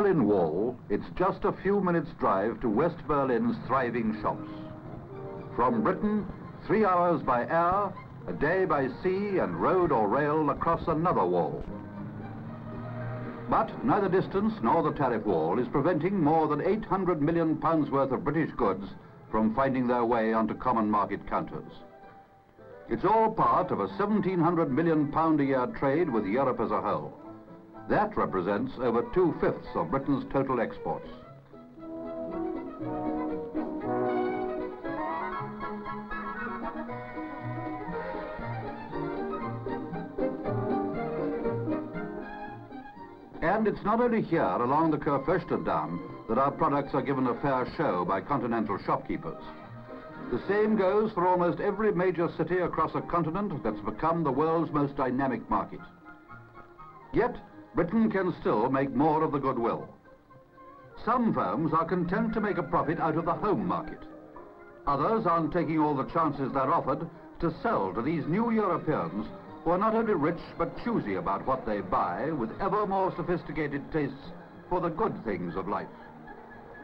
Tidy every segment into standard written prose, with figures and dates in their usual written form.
Berlin Wall, it's just a few minutes' drive to West Berlin's thriving shops. From Britain, 3 hours by air, a day by sea and road or rail across another wall. But neither distance nor the tariff wall is preventing more than £800 million worth of British goods from finding their way onto common market counters. It's all part of a £1,700 million a year trade with Europe as a whole. That represents over 2/5 of Britain's total exports. And it's not only here along the Kurfürstendamm that our products are given a fair show by continental shopkeepers. The same goes for almost every major city across a continent that's become the world's most dynamic market. Yet, Britain can still make more of the goodwill. Some firms are content to make a profit out of the home market. Others aren't taking all the chances they're offered to sell to these new Europeans who are not only rich but choosy about what they buy, with ever more sophisticated tastes for the good things of life,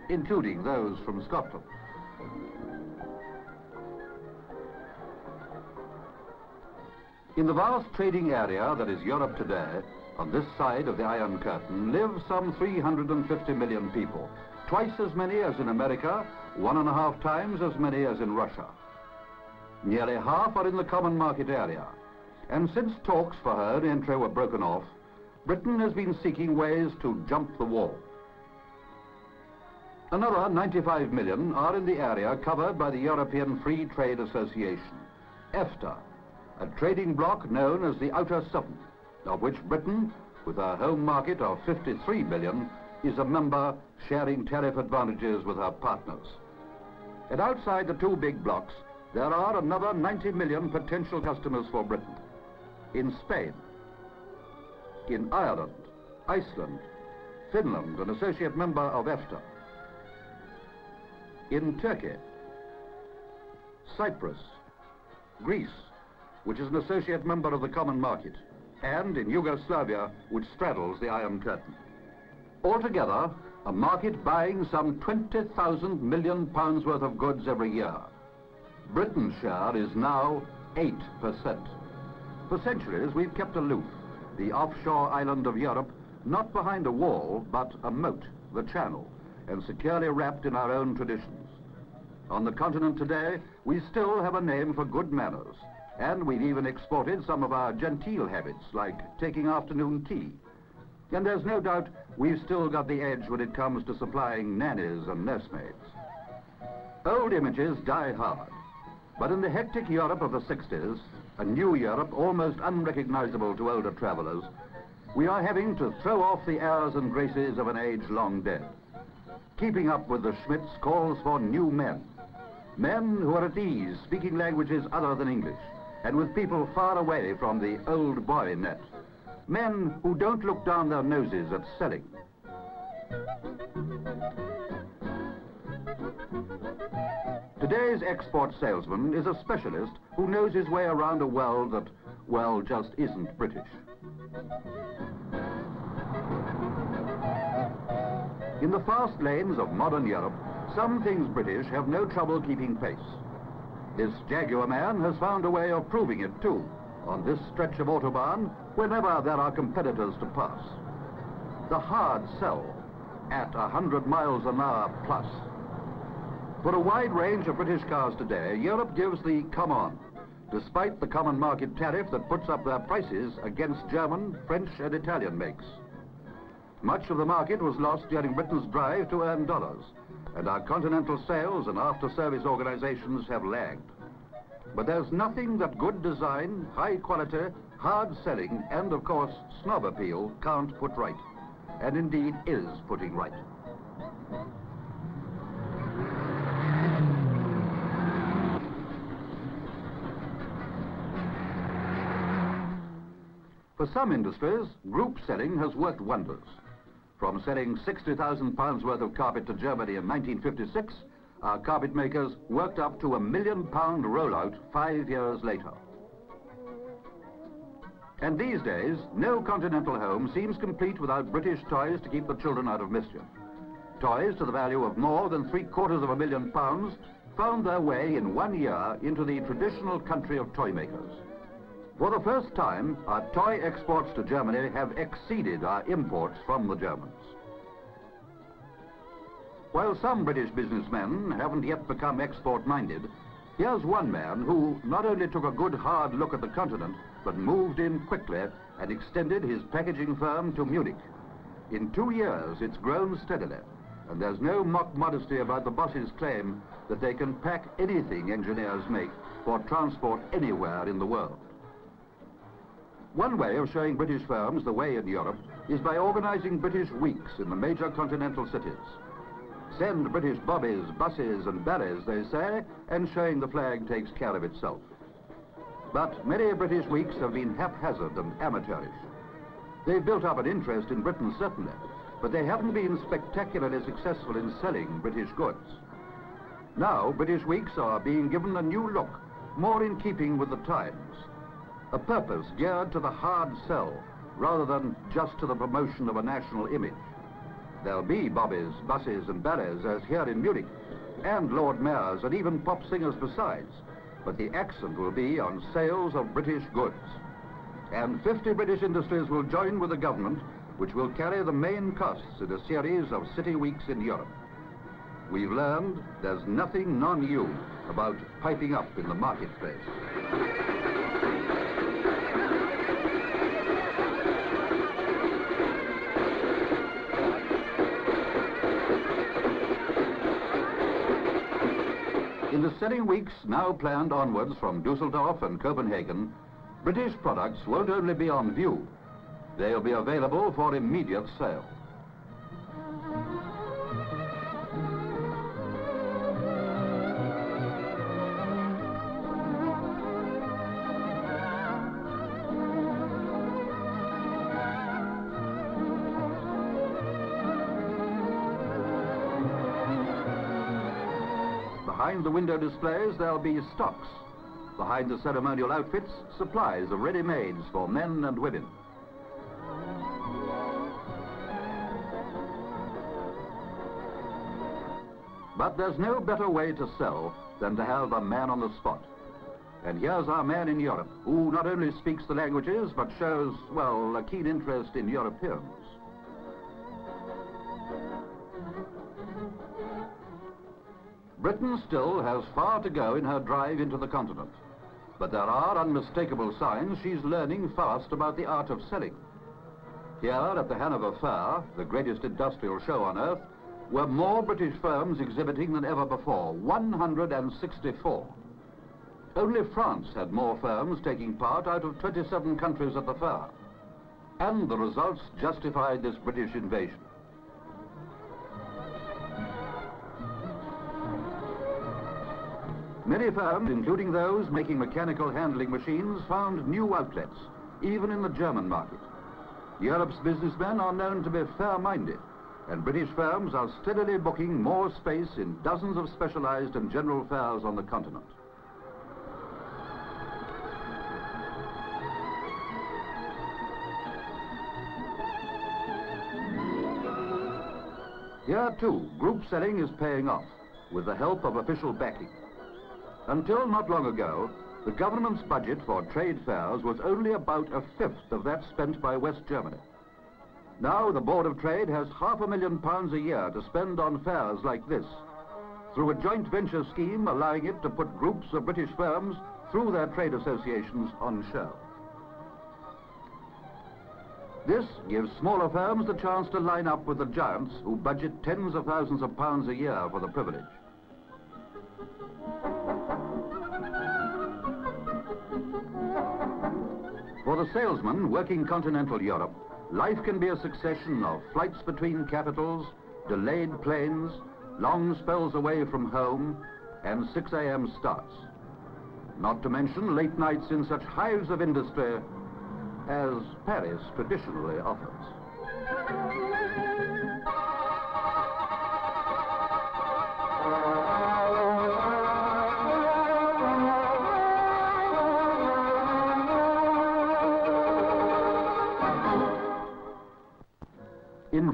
including those from Scotland. In the vast trading area that is Europe today, on this side of the Iron Curtain live some 350 million people, twice as many as in America, 1.5 times as many as in Russia. Nearly half are in the common market area, and since talks for her entry were broken off, Britain has been seeking ways to jump the wall. Another 95 million are in the area covered by the European Free Trade Association, EFTA, a trading bloc known as the Outer Seven, of which Britain, with her home market of 53 million, is a member sharing tariff advantages with her partners. And outside the two big blocs, there are another 90 million potential customers for Britain. In Spain, in Ireland, Iceland, Finland, an associate member of EFTA, in Turkey, Cyprus, Greece, which is an associate member of the common market, and in Yugoslavia, which straddles the Iron Curtain. Altogether, a market buying some 20,000 million pounds worth of goods every year. Britain's share is now 8%. For centuries, we've kept aloof, the offshore island of Europe, not behind a wall, but a moat, the Channel, and securely wrapped in our own traditions. On the continent today, we still have a name for good manners, and we've even exported some of our genteel habits, like taking afternoon tea. And there's no doubt we've still got the edge when it comes to supplying nannies and nursemaids. Old images die hard, but in the hectic Europe of the 60s, a new Europe almost unrecognizable to older travelers, we are having to throw off the airs and graces of an age long dead. Keeping up with the Schmidts calls for new men. Men who are at ease speaking languages other than English, and with people far away from the old boy net. Men who don't look down their noses at selling. Today's export salesman is a specialist who knows his way around a world that, well, just isn't British. In the fast lanes of modern Europe, some things British have no trouble keeping pace. This Jaguar man has found a way of proving it too, on this stretch of Autobahn, whenever there are competitors to pass. The hard sell, at 100 miles an hour plus. For a wide range of British cars today, Europe gives the come on, despite the common market tariff that puts up their prices against German, French and Italian makes. Much of the market was lost during Britain's drive to earn dollars, and our continental sales and after-service organizations have lagged. But there's nothing that good design, high quality, hard selling, and of course snob appeal can't put right, and indeed is putting right. For some industries, group selling has worked wonders. From selling £60,000 worth of carpet to Germany in 1956, our carpet makers worked up to £1 million rollout 5 years later. And these days, no continental home seems complete without British toys to keep the children out of mischief. Toys to the value of more than £750,000 found their way in 1 year into the traditional country of toy makers. For the first time, our toy exports to Germany have exceeded our imports from the Germans. While some British businessmen haven't yet become export-minded, here's one man who not only took a good hard look at the continent, but moved in quickly and extended his packaging firm to Munich. In 2 years, it's grown steadily, and there's no mock modesty about the boss's claim that they can pack anything engineers make for transport anywhere in the world. One way of showing British firms the way in Europe is by organizing British weeks in the major continental cities. Send British bobbies, buses and berries, they say, and showing the flag takes care of itself. But many British weeks have been haphazard and amateurish. They've built up an interest in Britain, certainly, but they haven't been spectacularly successful in selling British goods. Now, British weeks are being given a new look, more in keeping with the times. A purpose geared to the hard sell, rather than just to the promotion of a national image. There'll be bobbies, buses and berries, as here in Munich, and Lord Mayors and even pop singers besides, but the accent will be on sales of British goods. And 50 British industries will join with the government, which will carry the main costs in a series of city weeks in Europe. We've learned there's nothing non-EU about piping up in the marketplace. In the selling weeks now planned onwards from Dusseldorf and Copenhagen, British products won't only be on view, they'll be available for immediate sale. Behind the window displays, there'll be stocks. Behind the ceremonial outfits, supplies of ready-mades for men and women. But there's no better way to sell than to have a man on the spot. And here's our man in Europe, who not only speaks the languages, but shows, well, a keen interest in Europeans. Britain still has far to go in her drive into the continent, but there are unmistakable signs she's learning fast about the art of selling. Here at the Hanover Fair, the greatest industrial show on earth, were more British firms exhibiting than ever before, 164. Only France had more firms taking part out of 27 countries at the fair, and the results justified this British invasion. Many firms, including those making mechanical handling machines, found new outlets, even in the German market. Europe's businessmen are known to be fair-minded, and British firms are steadily booking more space in dozens of specialized and general fairs on the continent. Here, too, group selling is paying off, with the help of official backing. Until not long ago, the government's budget for trade fairs was only about a fifth of that spent by West Germany. Now the Board of Trade has £500,000 a year to spend on fairs like this, through a joint venture scheme allowing it to put groups of British firms through their trade associations on show. This gives smaller firms the chance to line up with the giants who budget tens of thousands of pounds a year for the privilege. For the salesman working continental Europe, life can be a succession of flights between capitals, delayed planes, long spells away from home, and 6 a.m. starts. Not to mention late nights in such hives of industry as Paris traditionally offers.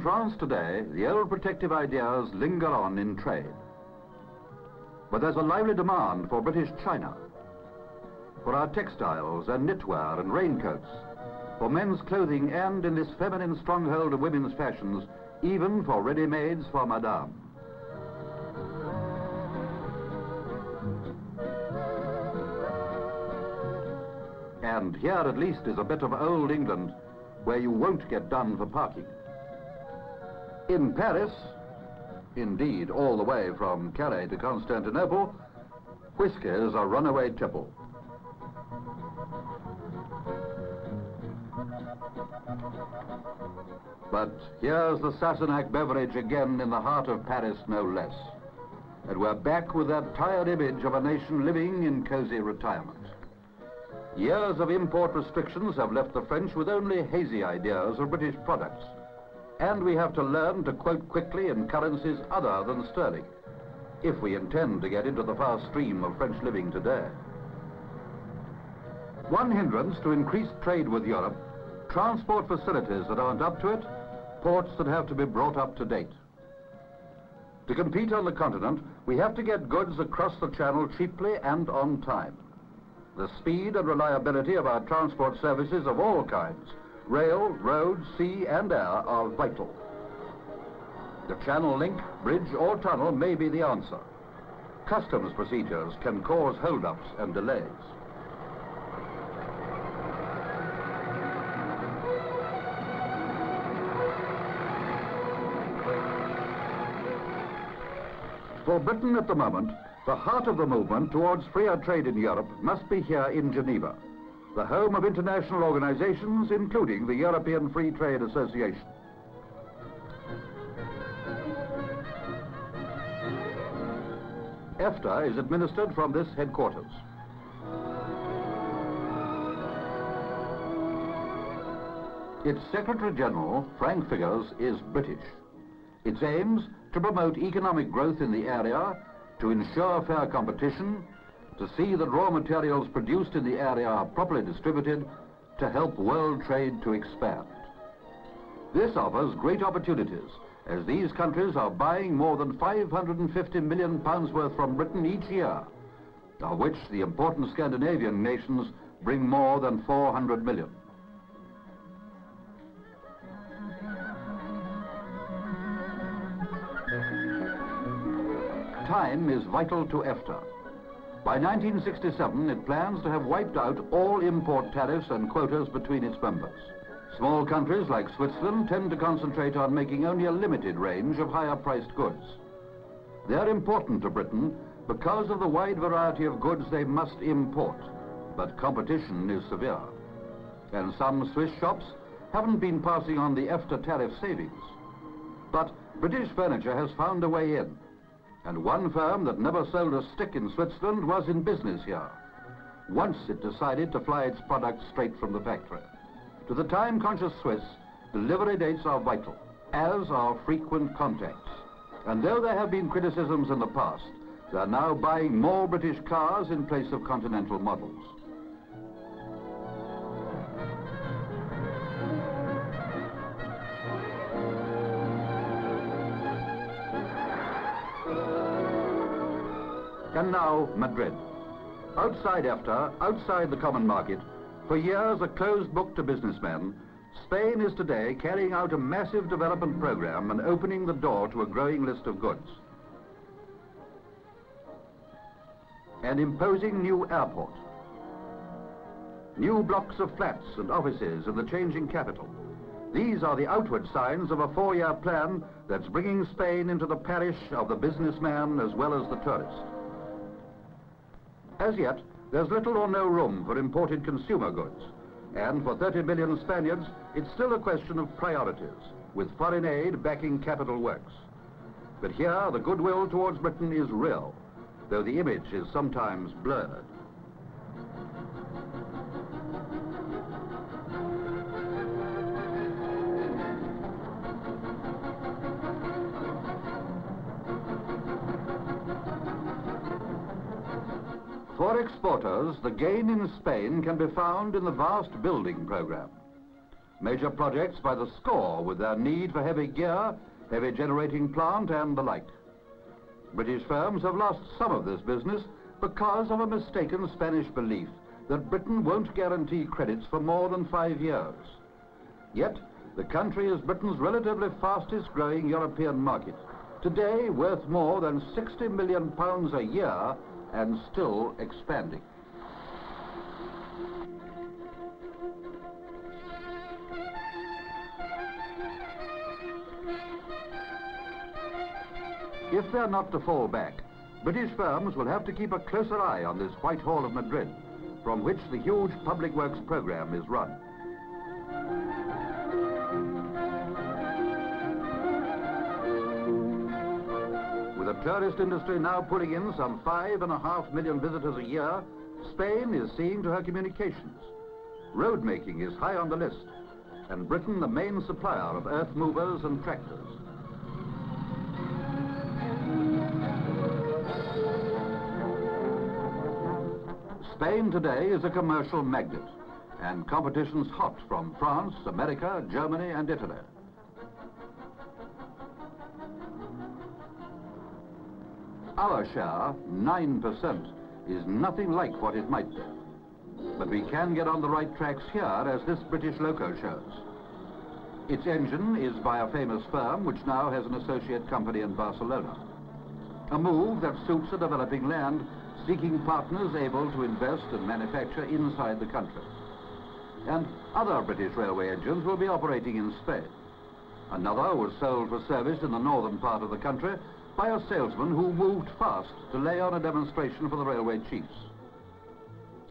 In France today, the old protective ideas linger on in trade. But there's a lively demand for British china, for our textiles and knitwear and raincoats, for men's clothing, and in this feminine stronghold of women's fashions, even for ready-mades for madame. And here at least is a bit of old England where you won't get done for parking. In Paris, indeed all the way from Calais to Constantinople, whiskey is a runaway tipple. But here's the Sassenach beverage again in the heart of Paris, no less. And we're back with that tired image of a nation living in cozy retirement. Years of import restrictions have left the French with only hazy ideas of British products. And we have to learn to quote quickly in currencies other than sterling, if we intend to get into the fast stream of French living today. One hindrance to increased trade with Europe: transport facilities that aren't up to it, ports that have to be brought up to date. To compete on the continent, we have to get goods across the Channel cheaply and on time. The speed and reliability of our transport services of all kinds, rail, road, sea and air, are vital. The Channel link, bridge or tunnel may be the answer. Customs procedures can cause hold-ups and delays. For Britain at the moment, the heart of the movement towards freer trade in Europe must be here in Geneva, the home of international organizations, including the European Free Trade Association. EFTA is administered from this headquarters. Its Secretary General, Frank Figures, is British. Its aims: to promote economic growth in the area, to ensure fair competition, to see that raw materials produced in the area are properly distributed, to help world trade to expand. This offers great opportunities, as these countries are buying more than £550 million worth from Britain each year, of which the important Scandinavian nations bring more than 400 million. Time is vital to EFTA. By 1967, it plans to have wiped out all import tariffs and quotas between its members. Small countries like Switzerland tend to concentrate on making only a limited range of higher-priced goods. They're important to Britain because of the wide variety of goods they must import, but competition is severe. And some Swiss shops haven't been passing on the EFTA tariff savings. But British furniture has found a way in. And one firm that never sold a stick in Switzerland was in business here, once it decided to fly its products straight from the factory. To the time-conscious Swiss, delivery dates are vital, as are frequent contacts. And though there have been criticisms in the past, they're now buying more British cars in place of continental models. And now, Madrid. Outside EFTA, outside the common market, for years a closed book to businessmen, Spain is today carrying out a massive development program and opening the door to a growing list of goods. An imposing new airport. New blocks of flats and offices in the changing capital. These are the outward signs of a 4-year plan that's bringing Spain into the parish of the businessman as well as the tourist. As yet, there's little or no room for imported consumer goods, and for 30 million Spaniards, it's still a question of priorities, with foreign aid backing capital works. But here, the goodwill towards Britain is real, though the image is sometimes blurred. For exporters, the gain in Spain can be found in the vast building program. Major projects by the score with their need for heavy gear, heavy generating plant and the like. British firms have lost some of this business because of a mistaken Spanish belief that Britain won't guarantee credits for more than 5 years. Yet, the country is Britain's relatively fastest growing European market, today worth more than £60 million a year and still expanding. If they're not to fall back, British firms will have to keep a closer eye on this Whitehall of Madrid, from which the huge public works program is run. With a tourist industry now pulling in some 5.5 million visitors a year, Spain is seeing to her communications. Road making is high on the list, and Britain the main supplier of earth movers and tractors. Spain today is a commercial magnet, and competition's hot from France, America, Germany and Italy. Our share, 9%, is nothing like what it might be. But we can get on the right tracks here, as this British loco shows. Its engine is by a famous firm which now has an associate company in Barcelona. A move that suits a developing land seeking partners able to invest and manufacture inside the country. And other British railway engines will be operating in Spain. Another was sold for service in the northern part of the country by a salesman who moved fast to lay on a demonstration for the railway chiefs.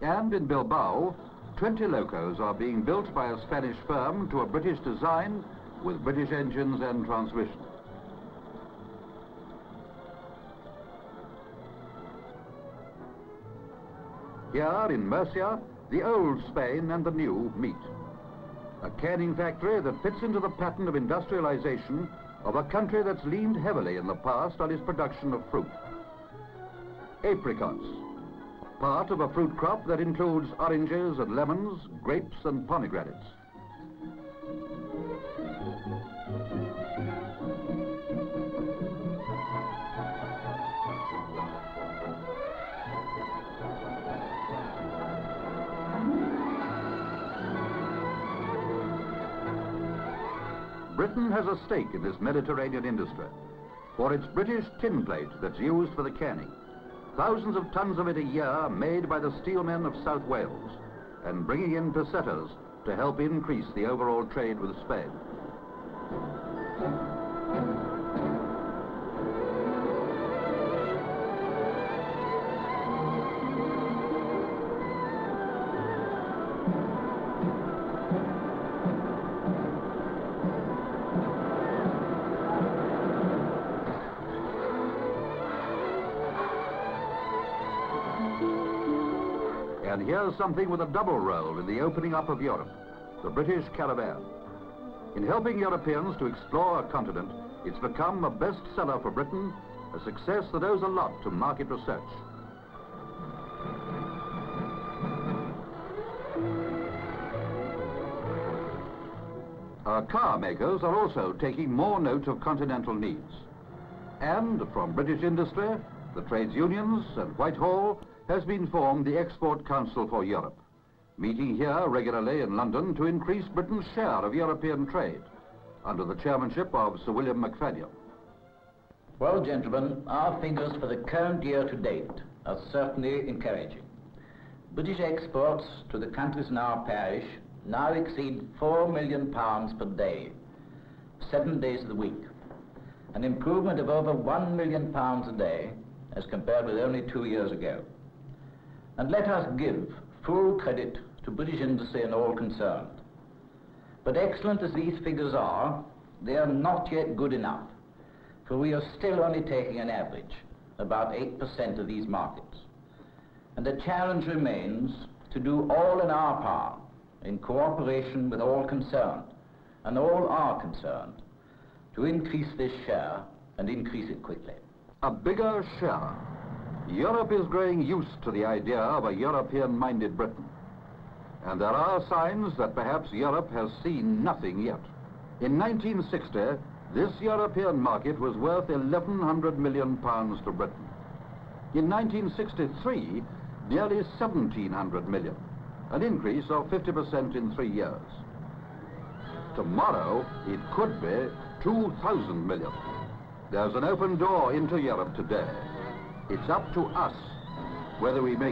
And in Bilbao, 20 locos are being built by a Spanish firm to a British design with British engines and transmission. Here in Murcia, the old Spain and the new meet. A canning factory that fits into the pattern of industrialization of a country that's leaned heavily in the past on its production of fruit. Apricots, part of a fruit crop that includes oranges and lemons, grapes and pomegranates. Britain has a stake in this Mediterranean industry, for it's British tin plate that's used for the canning. Thousands of tons of it a year made by the steelmen of South Wales, and bringing in pesetas to help increase the overall trade with Spain. And here's something with a double role in the opening up of Europe, the British caravan. In helping Europeans to explore a continent, it's become a bestseller for Britain, a success that owes a lot to market research. Our car makers are also taking more note of continental needs. And from British industry, the trades unions and Whitehall, has been formed the Export Council for Europe, meeting here regularly in London to increase Britain's share of European trade, under the chairmanship of Sir William McFadden. Well, gentlemen, our figures for the current year to date are certainly encouraging. British exports to the countries in our parish now exceed £4 million per day, 7 days of the week, an improvement of over £1 million a day as compared with only 2 years ago. And let us give full credit to British industry and all concerned. But excellent as these figures are, they are not yet good enough, for we are still only taking an average, about 8% of these markets. And the challenge remains to do all in our power, in cooperation with all concerned, and all are concerned, to increase this share and increase it quickly. A bigger share. Europe is growing used to the idea of a European-minded Britain. And there are signs that perhaps Europe has seen nothing yet. In 1960, this European market was worth £1,100 million to Britain. In 1963, nearly 1,700 million, an increase of 50% in 3 years. Tomorrow, it could be 2,000 million. There's an open door into Europe today. It's up to us whether we make